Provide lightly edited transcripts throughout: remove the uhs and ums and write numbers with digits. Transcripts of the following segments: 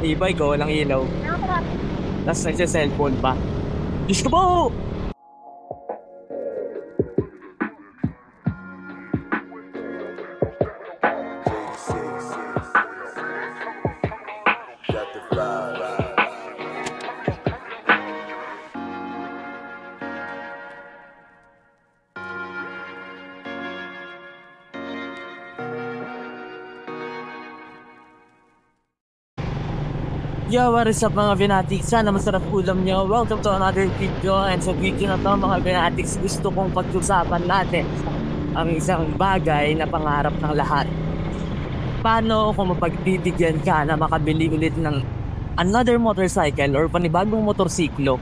E-bike ko, walang ilaw. Tapos nagsa-cellphone pa. Diyos ko po! Got the vibe. Yo, what is up mga Binatics? Sana masarap ulam nyo. Welcome to another video. And sa video na to mga Binatics, gusto kong pag-usapan natin ang isang bagay na pangarap ng lahat. Paano kung mapagbibigyan ka na makabili ulit ng another motorcycle or panibagong motorsiklo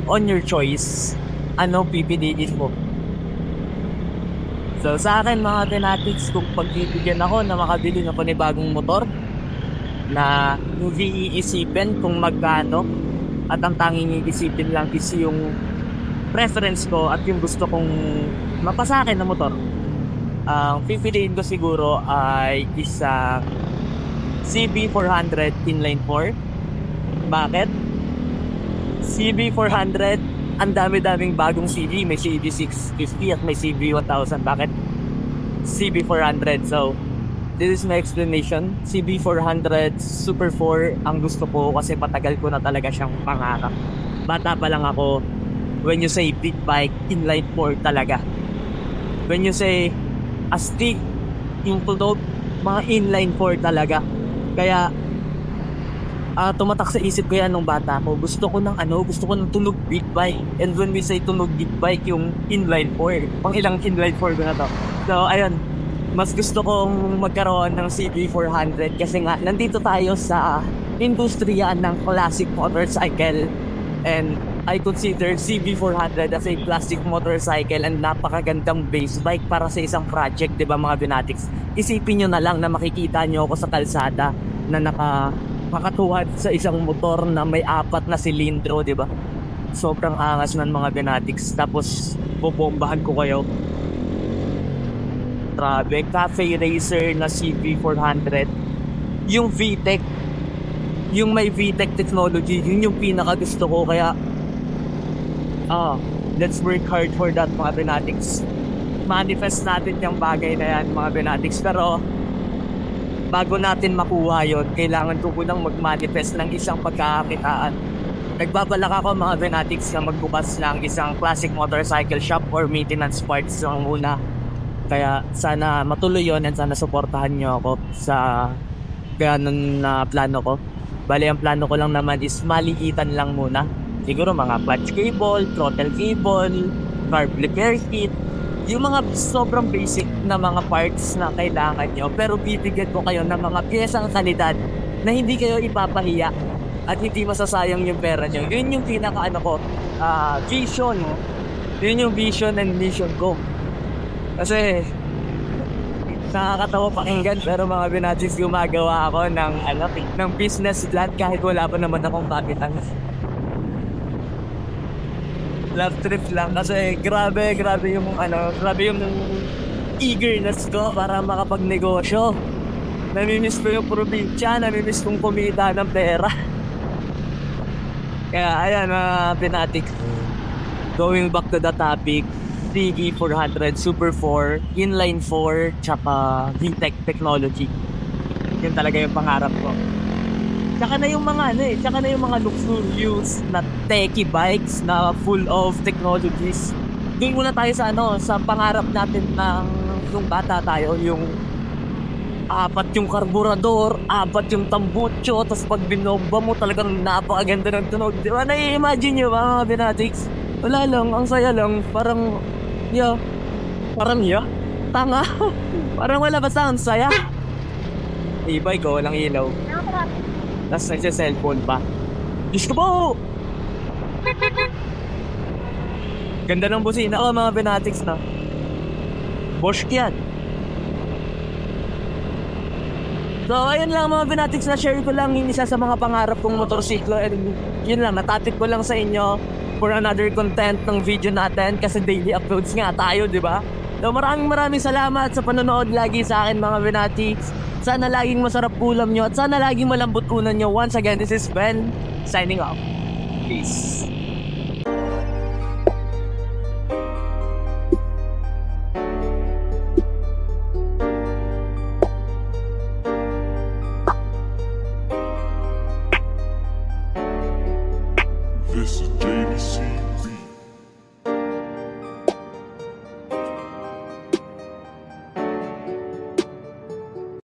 on your choice? Ano pipiliin mo? So sa akin mga Binatics, kung pagbibigyan ako na makabili ng panibagong motor na hindi iisipin kung magkano at ang tanging iisipin lang is yung preference ko at yung gusto kong mapasakin na motor, ang pipiliin ko siguro ay isang CB400 inline 4. Bakit? CB400, ang dami-daming bagong CB. May CB650 at may CB1000. Bakit CB400? So this is my explanation. CB400 Super 4 ang gusto ko kasi patagal ko na talaga siyang pangarap. Bata pa lang ako, when you say big bike, inline 4 talaga. When you say astig, yung tunog, mga inline 4 talaga. Kaya tumatak sa isip ko yan nung bata ko. Gusto ko ng tunog big bike. And when we say tunog big bike, yung inline 4. Pang ilang inline 4 ko na to. So ayun, mas gusto kong magkaroon ng CB400 kasi nga nandito tayo sa industriya ng classic motorcycle, and I consider CB400 as a classic motorcycle and napakagandang base bike para sa isang project, di ba mga Binatics? Isipin nyo na lang na makikita nyo ako sa kalsada na nakatuwad sa isang motor na may 4 na silindro, di ba? Sobrang angas ng mga Binatics, tapos bobombahan ko kayo. Grabe, cafe racer na CB400. Yung VTEC, yung may VTEC technology, yun yung pinaka gusto ko. Kaya let's work hard for that mga Binatics. Manifest natin yung bagay na yan mga Binatics. Pero bago natin makuha yun, kailangan ko munang mag-manifest ng isang pagkakakitaan. Nagbabalak ako mga Binatics na magbukas ng isang classic motorcycle shop or maintenance parts lang muna. Kaya sana matuloy yon and sana suportahan nyo ako sa ganun na plano ko. Bali, ang plano ko lang naman is maliitan lang muna. Siguro mga clutch cable, throttle cable, carb repair kit, yung mga sobrang basic na mga parts na kailangan nyo. Pero bibigyan ko kayo ng mga piyesang kalidad na hindi kayo ipapahiya at hindi masasayang yung pera nyo. Yun yung pinaka vision. Yun yung vision and mission ko. Kasi nakakatawa pakinggan, pero mga Binatics, gumagawa ako ng business plan kahit wala pa naman akong kapital. Love trip lang kasi grabe yung eagerness ko para makapagnegosyo. Namimiss ko yung probinsya, namimiss kong kumita ng pera. Kaya ayan mga Binatics, going back to the topic, CB400 Super 4, inline 4, tsaka VTEC technology. Yun talaga yung pangarap ko. Tsaka na yung mga luxurious na techie bikes na full of technologies. Doon muna tayo sa pangarap natin nung bata tayo, yung 4 yung karburador, 4 yung tambucho, tapos pag binomba mo talagang napakaganda ng tunog. Di ba na-imagine nyo mga Binatics? Wala lang, ang saya lang, parang tanga. Parang wala, basta ang saya. E-bike ko, walang ilaw. Tapos nagsa-cellphone pa. Diyos ko po! Ganda ng busina ko mga Binatics na Bosch yan. So ayun lang mga Binatics, na share ko lang yung isa sa mga pangarap kong motorsiklo. And yun lang, natapik ko lang sa inyo for another content ng video natin kasi daily uploads nga tayo, di ba? So maraming salamat sa panonood lagi sa akin mga Binatics. Sana laging masarap ulam nyo at sana laging malambot unan nyo. Once again, this is Ben signing off. Peace.